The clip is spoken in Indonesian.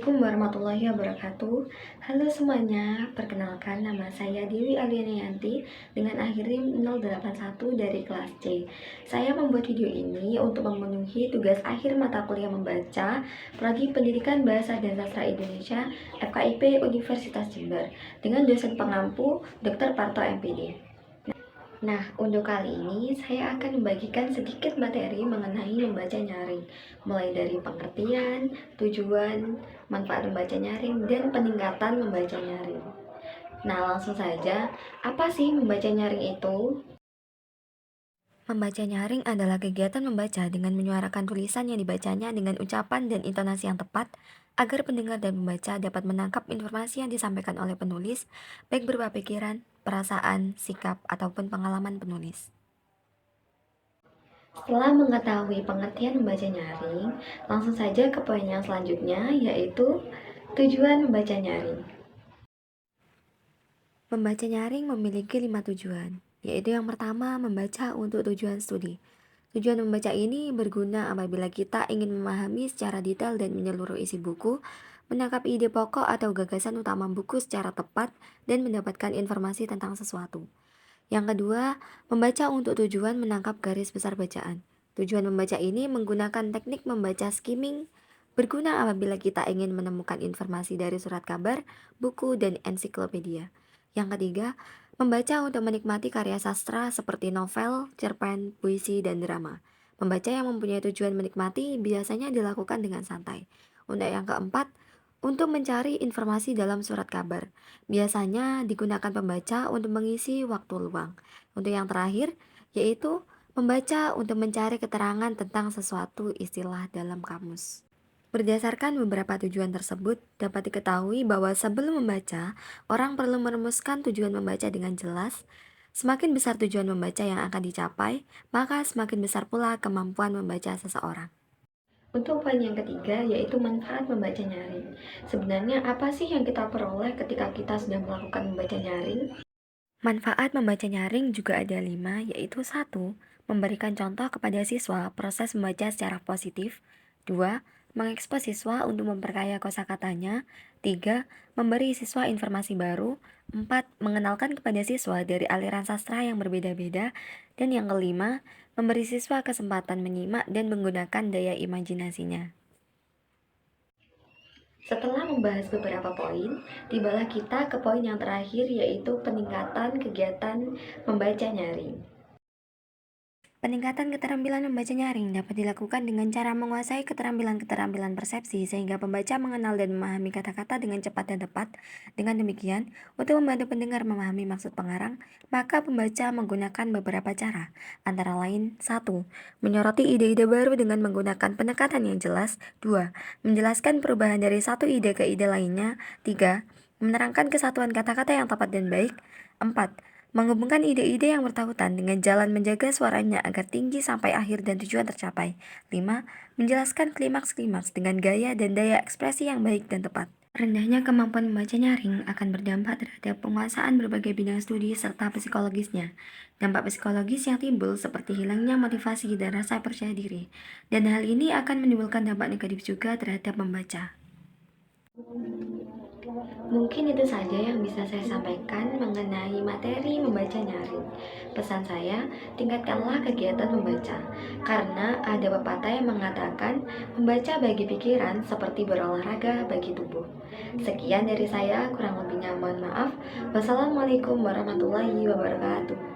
Assalamualaikum warahmatullahi wabarakatuh. Halo semuanya, perkenalkan nama saya Dewi Aliana Yanti dengan akhir NIM 081 dari kelas C. Saya membuat video ini untuk memenuhi tugas akhir mata kuliah membaca Prodi Pendidikan Bahasa dan Sastra Indonesia FKIP Universitas Jember dengan dosen pengampu Dr. Parto MPD. Nah, untuk kali ini saya akan membagikan sedikit materi mengenai membaca nyaring, mulai dari pengertian, tujuan, manfaat membaca nyaring, dan peningkatan membaca nyaring. Nah, langsung saja, apa sih membaca nyaring itu? Membaca nyaring adalah kegiatan membaca dengan menyuarakan tulisan yang dibacanya dengan ucapan dan intonasi yang tepat agar pendengar dan pembaca dapat menangkap informasi yang disampaikan oleh penulis, baik berupa pikiran, perasaan, sikap, ataupun pengalaman penulis. Setelah mengetahui pengertian membaca nyaring, langsung saja ke poin yang selanjutnya, yaitu tujuan membaca nyaring. Membaca nyaring memiliki 5 tujuan, yaitu yang pertama, membaca untuk tujuan studi. Tujuan membaca ini berguna apabila kita ingin memahami secara detail dan menyeluruh isi buku, menangkap ide pokok atau gagasan utama buku secara tepat, dan mendapatkan informasi tentang sesuatu. Yang kedua, membaca untuk tujuan menangkap garis besar bacaan. Tujuan membaca ini menggunakan teknik membaca skimming, berguna apabila kita ingin menemukan informasi dari surat kabar, buku, dan ensiklopedia. Yang ketiga, membaca untuk menikmati karya sastra seperti novel, cerpen, puisi, dan drama. Membaca yang mempunyai tujuan menikmati biasanya dilakukan dengan santai. Untuk yang keempat, untuk mencari informasi dalam surat kabar. Biasanya digunakan pembaca untuk mengisi waktu luang. Untuk yang terakhir, yaitu membaca untuk mencari keterangan tentang sesuatu istilah dalam kamus. Berdasarkan beberapa tujuan tersebut, dapat diketahui bahwa sebelum membaca, orang perlu merumuskan tujuan membaca dengan jelas. Semakin besar tujuan membaca yang akan dicapai, maka semakin besar pula kemampuan membaca seseorang. Untuk poin yang ketiga, yaitu manfaat membaca nyaring. Sebenarnya apa sih yang kita peroleh ketika kita sudah melakukan membaca nyaring? Manfaat membaca nyaring juga ada 5, yaitu 1. Memberikan contoh kepada siswa proses membaca secara positif. 2. Mengekspos siswa untuk memperkaya kosakatanya. 3. Memberi siswa informasi baru. 4. Mengenalkan kepada siswa dari aliran sastra yang berbeda-beda. Dan yang kelima, memberi siswa kesempatan menyimak dan menggunakan daya imajinasinya. Setelah membahas beberapa poin, tibalah kita ke poin yang terakhir, yaitu peningkatan kegiatan membaca nyaring. Peningkatan keterampilan membaca nyaring dapat dilakukan dengan cara menguasai keterampilan-keterampilan persepsi sehingga pembaca mengenal dan memahami kata-kata dengan cepat dan tepat. Dengan demikian, untuk membantu pendengar memahami maksud pengarang, maka pembaca menggunakan beberapa cara, antara lain 1. Menyoroti ide-ide baru dengan menggunakan penekanan yang jelas. 2. Menjelaskan perubahan dari satu ide ke ide lainnya. 3. Menerangkan kesatuan kata-kata yang tepat dan baik. 4. Menghubungkan ide-ide yang bertautan dengan jalan menjaga suaranya agar tinggi sampai akhir dan tujuan tercapai. 5. Menjelaskan klimaks-klimaks dengan gaya dan daya ekspresi yang baik dan tepat. Rendahnya kemampuan membaca nyaring akan berdampak terhadap penguasaan berbagai bidang studi serta psikologisnya. Dampak psikologis yang timbul seperti hilangnya motivasi dan rasa percaya diri. Dan hal ini akan menimbulkan dampak negatif juga terhadap membaca. Mungkin itu saja yang bisa saya sampaikan mengenai materi membaca nyaring. Pesan saya, tingkatkanlah kegiatan membaca, karena ada pepatah yang mengatakan membaca bagi pikiran seperti berolahraga bagi tubuh. Sekian dari saya, kurang lebihnya mohon maaf. Wassalamualaikum warahmatullahi wabarakatuh.